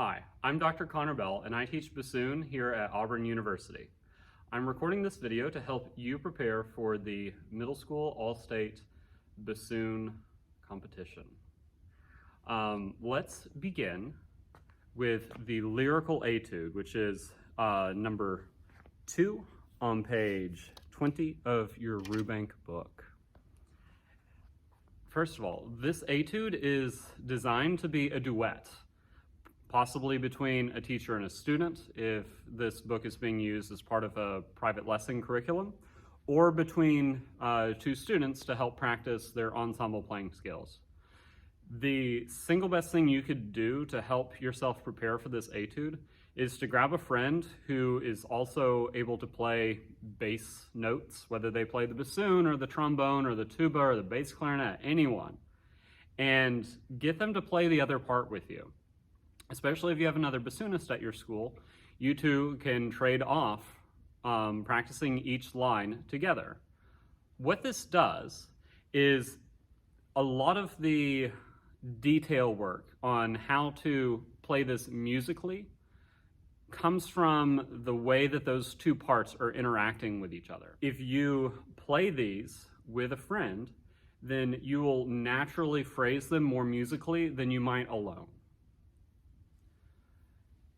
Hi, I'm Dr. Connor Bell, and I teach bassoon here at Auburn University. I'm recording this video to help you prepare for the middle school all-state bassoon competition. Let's begin with the Lyrical Etude, which is number 2 on page 20 of your Rubank book. First of all, this etude is designed to be a duet, possibly between a teacher and a student if this book is being used as part of a private lesson curriculum, or between two students to help practice their ensemble playing skills. The single best thing you could do to help yourself prepare for this etude is to grab a friend who is also able to play bass notes, whether they play the bassoon or the trombone or the tuba or the bass clarinet, anyone, and get them to play the other part with you. Especially if you have another bassoonist at your school, you two can trade off practicing each line together. What this does is a lot of the detail work on how to play this musically comes from the way that those two parts are interacting with each other. If you play these with a friend, then you will naturally phrase them more musically than you might alone.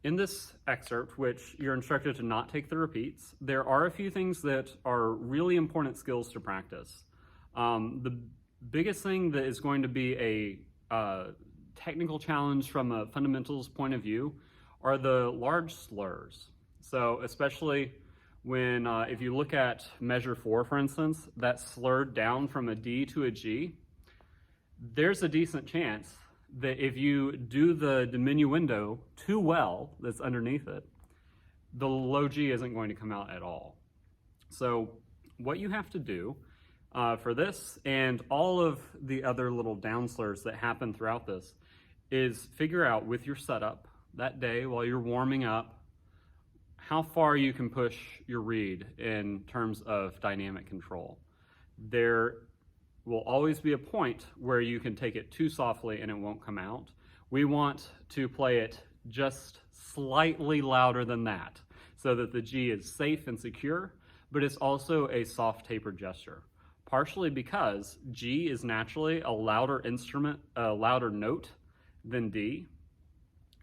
In this excerpt, which you're instructed to not take the repeats, there are a few things that are really important skills to practice. The biggest thing that is going to be a technical challenge from a fundamentals point of view are the large slurs. So especially when, if you look at measure 4, for instance, that slurred down from a D to a G, there's a decent chance that if you do the diminuendo too well that's underneath it, the low G isn't going to come out at all. So what you have to do for this and all of the other little down slurs that happen throughout this is figure out with your setup that day while you're warming up how far you can push your reed in terms of dynamic control. There will always be a point where you can take it too softly and it won't come out. We want to play it just slightly louder than that so that the G is safe and secure, but it's also a soft tapered gesture. Partially because G is naturally a louder instrument, a louder note than D.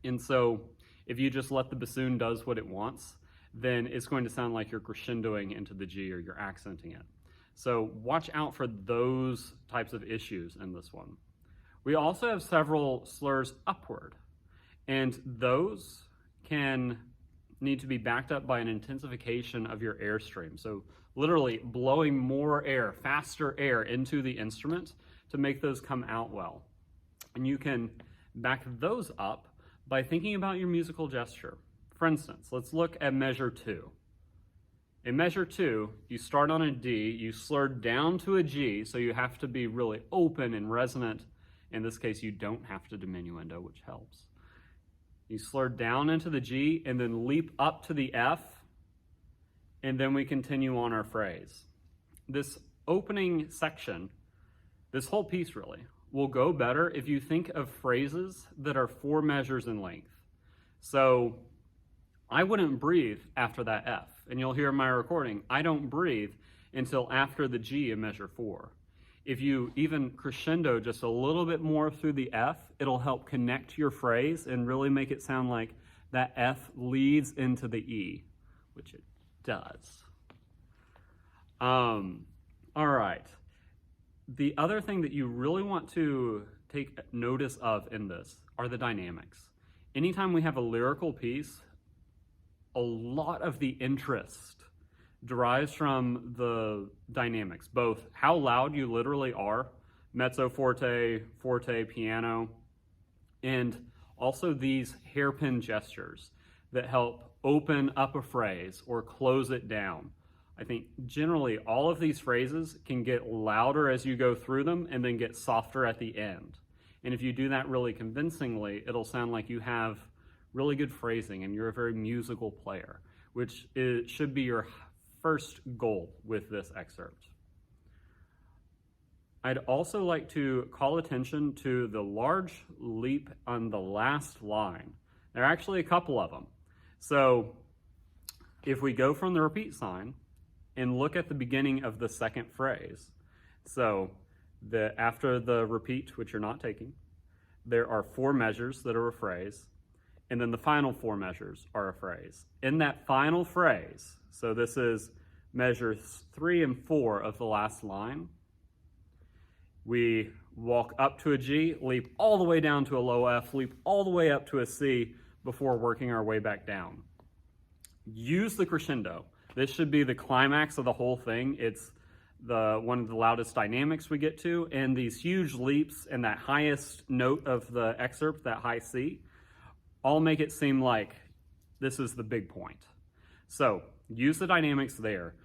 And so if you just let the bassoon does what it wants, then it's going to sound like you're crescendoing into the G or you're accenting it. So watch out for those types of issues in this one. We also have several slurs upward, and those can need to be backed up by an intensification of your airstream. So literally blowing more air, faster air into the instrument to make those come out well. And you can back those up by thinking about your musical gesture. For instance, let's look at measure 2. In measure 2, you start on a D, you slur down to a G, so you have to be really open and resonant. In this case, you don't have to diminuendo, which helps. You slur down into the G and then leap up to the F, and then we continue on our phrase. This opening section, this whole piece really, will go better if you think of phrases that are 4 measures in length. So I wouldn't breathe after that F. And you'll hear in my recording, I don't breathe until after the G in measure 4. If you even crescendo just a little bit more through the F, it'll help connect your phrase and really make it sound like that F leads into the E, which it does. All right. The other thing that you really want to take notice of in this are the dynamics. Anytime we have a lyrical piece, a lot of the interest derives from the dynamics, both how loud you literally are, mezzo, forte, forte, piano, and also these hairpin gestures that help open up a phrase or close it down. I think generally all of these phrases can get louder as you go through them and then get softer at the end. And if you do that really convincingly, it'll sound like you have really good phrasing and you're a very musical player, which should be your first goal with this excerpt. I'd also like to call attention to the large leap on the last line. There are actually a couple of them. So if we go from the repeat sign and look at the beginning of the second phrase, so after the repeat, which you're not taking, there are 4 measures that are a phrase, and then the final 4 measures are a phrase. In that final phrase, so this is measures 3 and 4 of the last line, we walk up to a G, leap all the way down to a low F, leap all the way up to a C before working our way back down. Use the crescendo. This should be the climax of the whole thing. It's one of the loudest dynamics we get to, and these huge leaps and that highest note of the excerpt, that high C, all make it seem like this is the big point. So use the dynamics there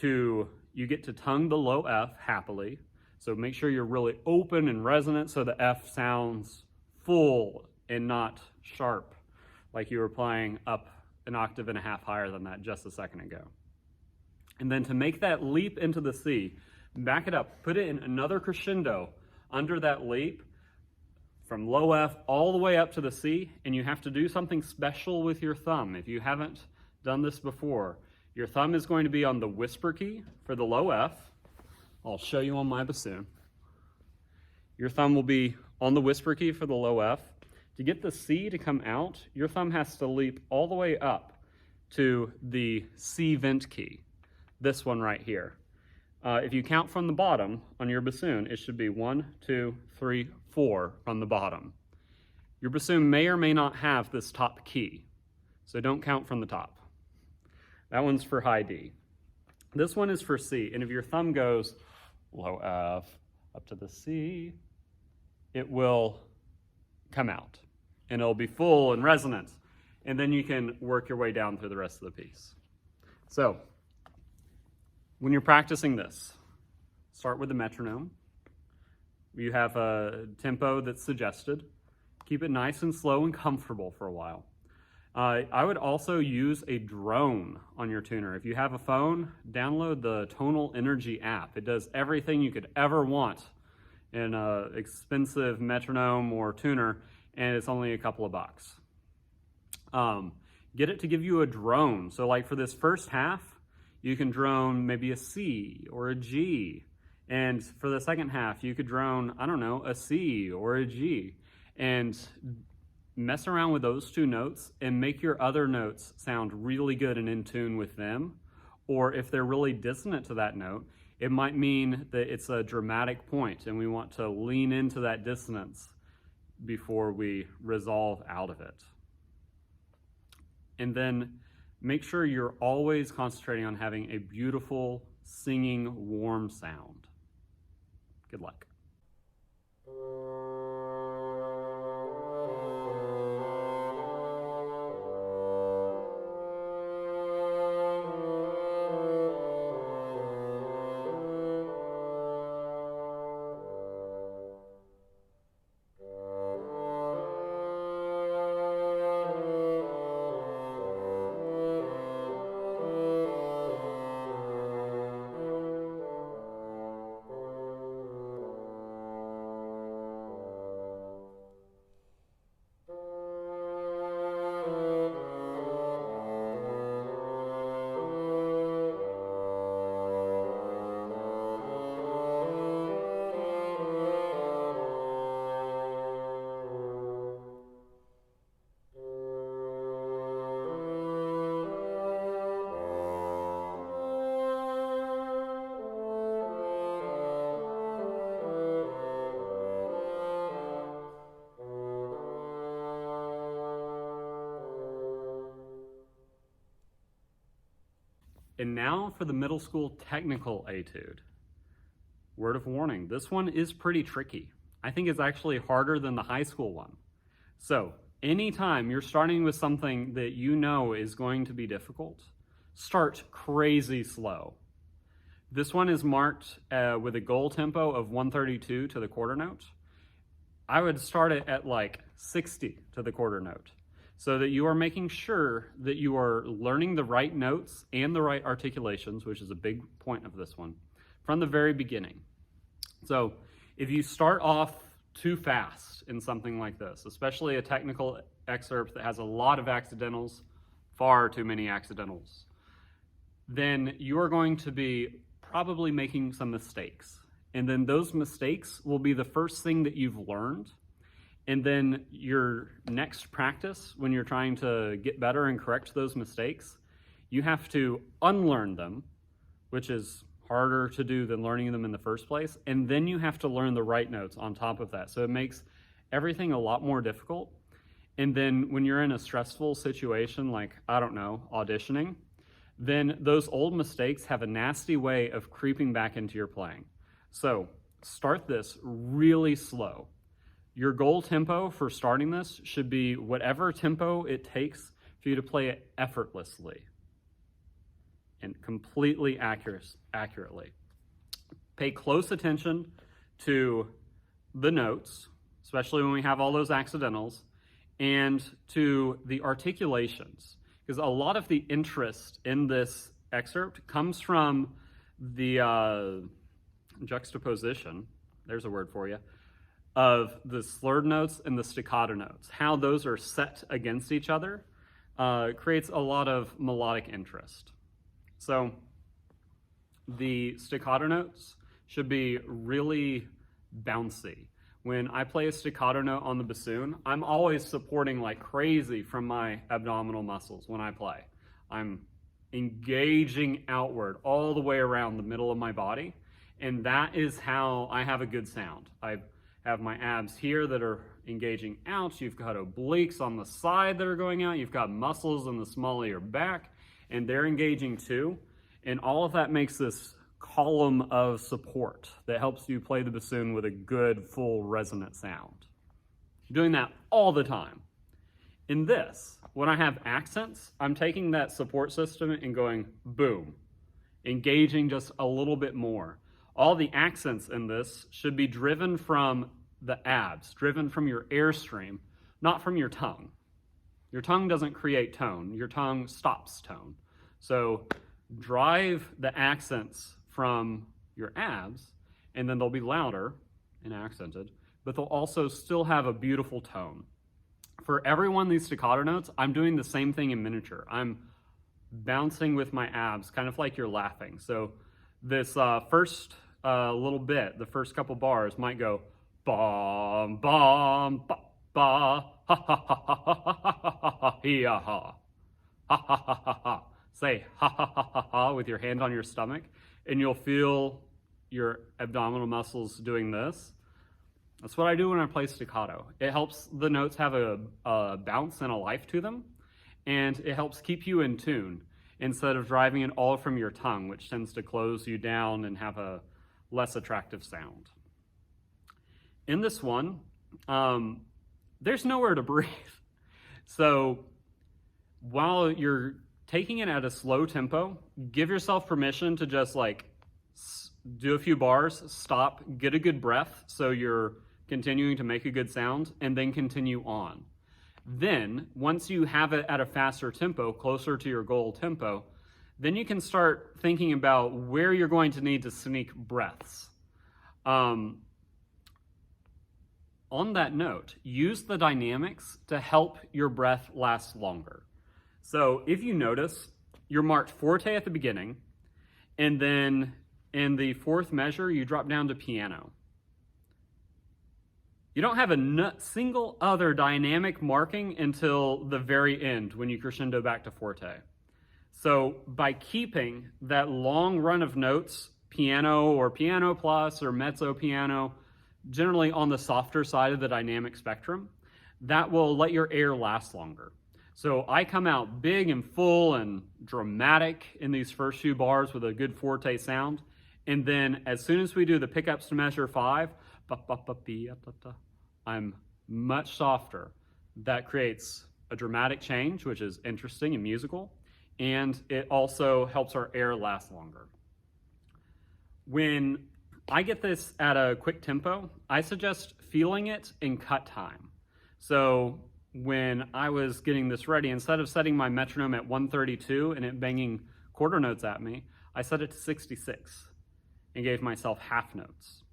you get to tongue the low F happily. So make sure you're really open and resonant so the F sounds full and not sharp, like you were playing up an octave and a half higher than that just a second ago. And then to make that leap into the C, back it up, put it in another crescendo under that leap from low F all the way up to the C, and you have to do something special with your thumb. If you haven't done this before, your thumb is going to be on the whisper key for the low F. I'll show you on my bassoon. Your thumb will be on the whisper key for the low F. To get the C to come out, your thumb has to leap all the way up to the C vent key, this one right here. If you count from the bottom on your bassoon, it should be 1, 2, 3, 4 from the bottom. Your bassoon may or may not have this top key, so don't count from the top. That one's for high D. This one is for C, and if your thumb goes low F up to the C, it will come out, and it'll be full and resonant, and then you can work your way down through the rest of the piece. So, when you're practicing this, start with the metronome. You have a tempo that's suggested. Keep it nice and slow and comfortable for a while. I would also use a drone on your tuner. If you have a phone, download the Tonal Energy app. It does everything you could ever want in an expensive metronome or tuner, and it's only a couple of bucks. Get it to give you a drone. So like for this first half, you can drone maybe a C or a G. And for the second half, you could drone, I don't know, a C or a G. And mess around with those 2 notes and make your other notes sound really good and in tune with them. Or if they're really dissonant to that note, it might mean that it's a dramatic point and we want to lean into that dissonance before we resolve out of it. And then make sure you're always concentrating on having a beautiful, singing, warm sound. Good luck. And now for the middle school technical etude. Word of warning, this one is pretty tricky. I think it's actually harder than the high school one. So anytime you're starting with something that you know is going to be difficult, start crazy slow. This one is marked with a goal tempo of 132 to the quarter note. I would start it at like 60 to the quarter note, so that you are making sure that you are learning the right notes and the right articulations, which is a big point of this one, from the very beginning. So if you start off too fast in something like this, especially a technical excerpt that has a lot of accidentals, far too many accidentals, then you are going to be probably making some mistakes. And then those mistakes will be the first thing that you've learned. And then your next practice, when you're trying to get better and correct those mistakes, you have to unlearn them, which is harder to do than learning them in the first place. And then you have to learn the right notes on top of that. So it makes everything a lot more difficult. And then when you're in a stressful situation, like, I don't know, auditioning, then those old mistakes have a nasty way of creeping back into your playing. So start this really slow. Your goal tempo for starting this should be whatever tempo it takes for you to play it effortlessly and completely accurately. Pay close attention to the notes, especially when we have all those accidentals, and to the articulations, because a lot of the interest in this excerpt comes from the juxtaposition, there's a word for you, of the slurred notes and the staccato notes. How those are set against each other creates a lot of melodic interest. So the staccato notes should be really bouncy. When I play a staccato note on the bassoon, I'm always supporting like crazy from my abdominal muscles when I play. I'm engaging outward all the way around the middle of my body, and that is how I have a good sound. I have my abs here that are engaging out. You've got obliques on the side that are going out. You've got muscles in the small of your back, and they're engaging too. And all of that makes this column of support that helps you play the bassoon with a good, full, resonant sound. Doing that all the time. In this, when I have accents, I'm taking that support system and going boom, engaging just a little bit more. All the accents in this should be driven from the abs, driven from your airstream, not from your tongue. Your tongue doesn't create tone. Your tongue stops tone. So drive the accents from your abs, and then they'll be louder and accented, but they'll also still have a beautiful tone. For every one of these staccato notes, I'm doing the same thing in miniature. I'm bouncing with my abs, kind of like you're laughing. So this first little bit, the first couple bars might go bom, bom, ba, ba, ha, ha, ha, ha, ha, ha, ha, ha, ha, ha, ha, ha, ha, ha. Say ha, ha, ha, ha, ha with your hand on your stomach, and you'll feel your abdominal muscles doing this. That's what I do when I play staccato. It helps the notes have a bounce and a life to them, and it helps keep you in tune instead of driving it all from your tongue, which tends to close you down and have a less attractive sound. In this one, there's nowhere to breathe. So while you're taking it at a slow tempo, give yourself permission to just like do a few bars, stop, get a good breath so you're continuing to make a good sound, and then continue on. Then, once you have it at a faster tempo, closer to your goal tempo, then you can start thinking about where you're going to need to sneak breaths. On that note, use the dynamics to help your breath last longer. So if you notice, you're marked forte at the beginning, and then in the fourth measure, you drop down to piano. You don't have a single other dynamic marking until the very end when you crescendo back to forte. So by keeping that long run of notes, piano or piano plus or mezzo piano, generally on the softer side of the dynamic spectrum, that will let your air last longer. So I come out big and full and dramatic in these first few bars with a good forte sound. And then as soon as we do the pickups to measure 5, I'm much softer. That creates a dramatic change, which is interesting and musical. And it also helps our air last longer. When I get this at a quick tempo, I suggest feeling it in cut time. So when I was getting this ready, instead of setting my metronome at 132 and it banging quarter notes at me, I set it to 66 and gave myself half notes.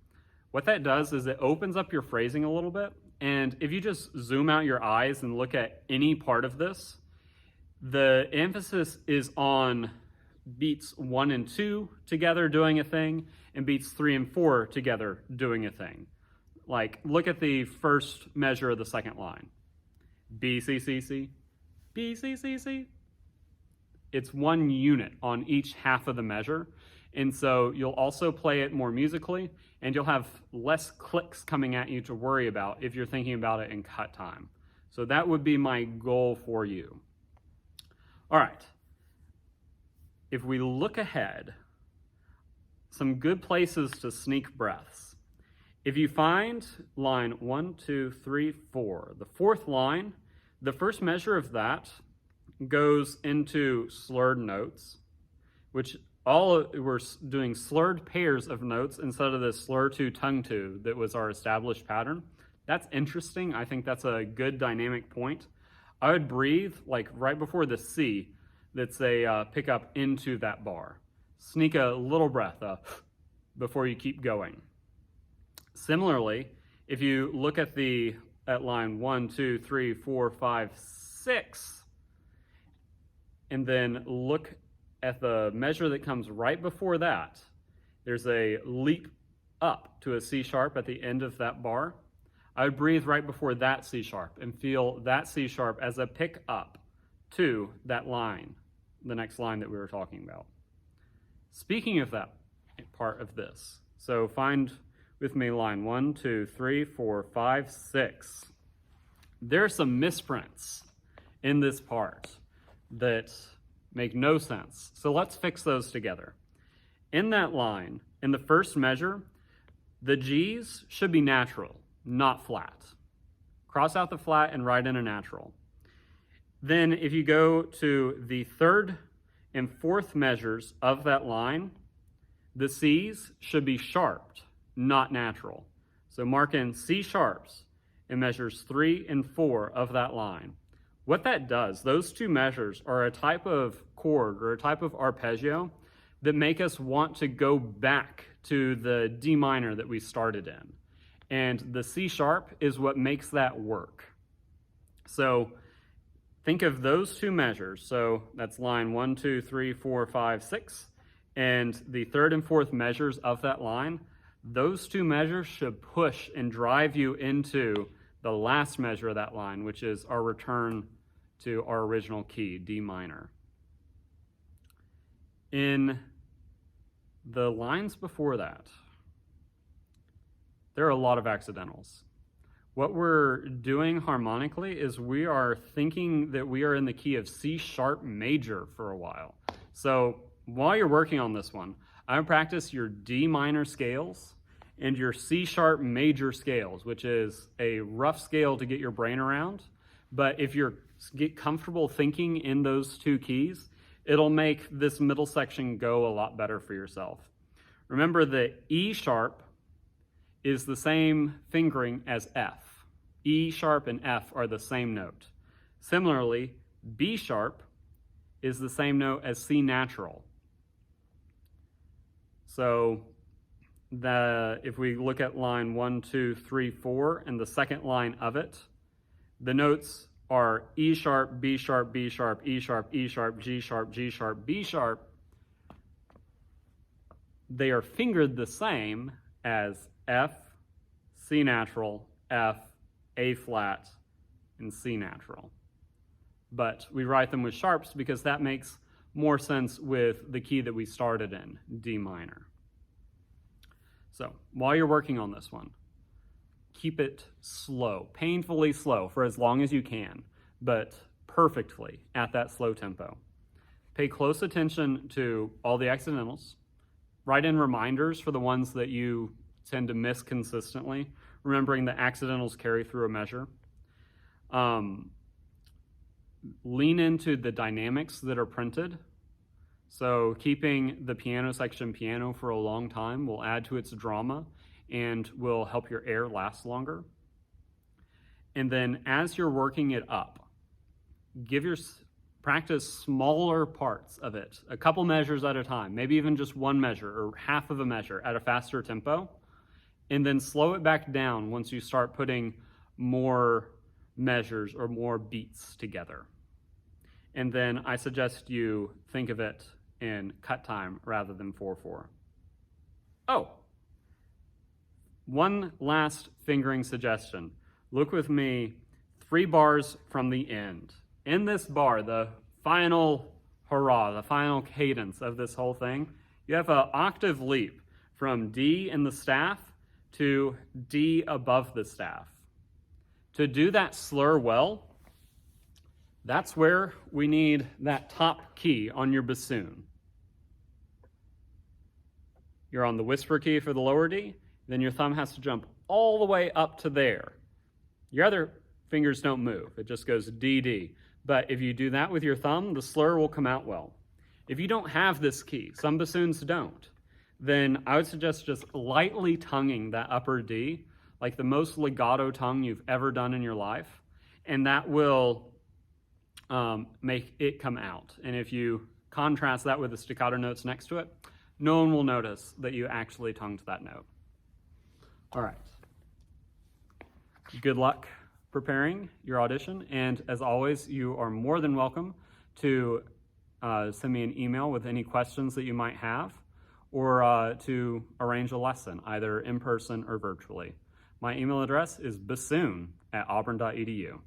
What that does is it opens up your phrasing a little bit. And if you just zoom out your eyes and look at any part of this, the emphasis is on beats 1 and 2 together doing a thing, and beats 3 and 4 together doing a thing. Like, look at the first measure of the second line. B, C, C, C, B, C, C, C. It's one unit on each half of the measure. And so you'll also play it more musically, and you'll have less clicks coming at you to worry about if you're thinking about it in cut time. So that would be my goal for you. All right. If we look ahead, some good places to sneak breaths. If you find line 1, 2, 3, 4, the fourth line, the first measure of that goes into slurred notes, which we're doing slurred pairs of notes instead of the slur to tongue to that was our established pattern. That's interesting. I think that's a good dynamic point. I would breathe like right before the C, that's a pickup into that bar. Sneak a little breath before you keep going. Similarly, if you look at line 1, 2, 3, 4, 5, 6, and then look at the measure that comes right before that, there's a leap up to a C sharp at the end of that bar. I would breathe right before that C sharp and feel that C sharp as a pick up to that line, the next line that we were talking about. Speaking of that part of this, so find with me line 1, 2, 3, 4, 5, 6. There are some misprints in this part that make no sense. So let's fix those together. In that line, in the first measure, the G's should be natural, not flat. Cross out the flat and write in a natural. Then if you go to the third and fourth measures of that line, the C's should be sharped, not natural. So mark in C sharps in measures 3 and 4 of that line. What that does, those two measures are a type of chord or a type of arpeggio that make us want to go back to the D minor that we started in. And the C sharp is what makes that work. So think of those two measures. So that's line 1, 2, 3, 4, 5, 6. And the third and fourth measures of that line, those two measures should push and drive you into the last measure of that line, which is our return to our original key, D minor. In the lines before that, there are a lot of accidentals. What we're doing harmonically is we are thinking that we are in the key of C sharp major for a while. So while you're working on this one, I would practice your D minor scales and your C sharp major scales, which is a rough scale to get your brain around. But if you get comfortable thinking in those two keys, it'll make this middle section go a lot better for yourself. Remember that E sharp is the same fingering as F. E sharp and F are the same note. Similarly, B sharp is the same note as C natural. So if we look at line 1, 2, 3, 4, and the second line of it, the notes are E sharp, B sharp, B sharp, E sharp, E sharp, G sharp, G sharp, B sharp. They are fingered the same as F, C natural, F, A flat, and C natural. But we write them with sharps because that makes more sense with the key that we started in, D minor. So while you're working on this one, keep it slow, painfully slow for as long as you can, but perfectly at that slow tempo. Pay close attention to all the accidentals. Write in reminders for the ones that you tend to miss consistently, remembering that accidentals carry through a measure. Lean into the dynamics that are printed. So keeping the piano section piano for a long time will add to its drama and will help your air last longer. And then as you're working it up, practice smaller parts of it, a couple measures at a time, maybe even just one measure or half of a measure at a faster tempo, and then slow it back down once you start putting more measures or more beats together. And then I suggest you think of it in cut time rather than 4/4. Oh, one last fingering suggestion. Look with me 3 bars from the end. In this bar, the final hurrah, the final cadence of this whole thing, you have an octave leap from D in the staff to D above the staff. To do that slur well, that's where we need that top key on your bassoon. You're on the whisper key for the lower D, then your thumb has to jump all the way up to there. Your other fingers don't move, it just goes D, D. But if you do that with your thumb, the slur will come out well. If you don't have this key, some bassoons don't, then I would suggest just lightly tonguing that upper D, like the most legato tongue you've ever done in your life, and that will make it come out. And if you contrast that with the staccato notes next to it, no one will notice that you actually tongued that note. All right. Good luck preparing your audition, and as always, you are more than welcome to send me an email with any questions that you might have, or to arrange a lesson, either in person or virtually. My email address is bassoon@auburn.edu.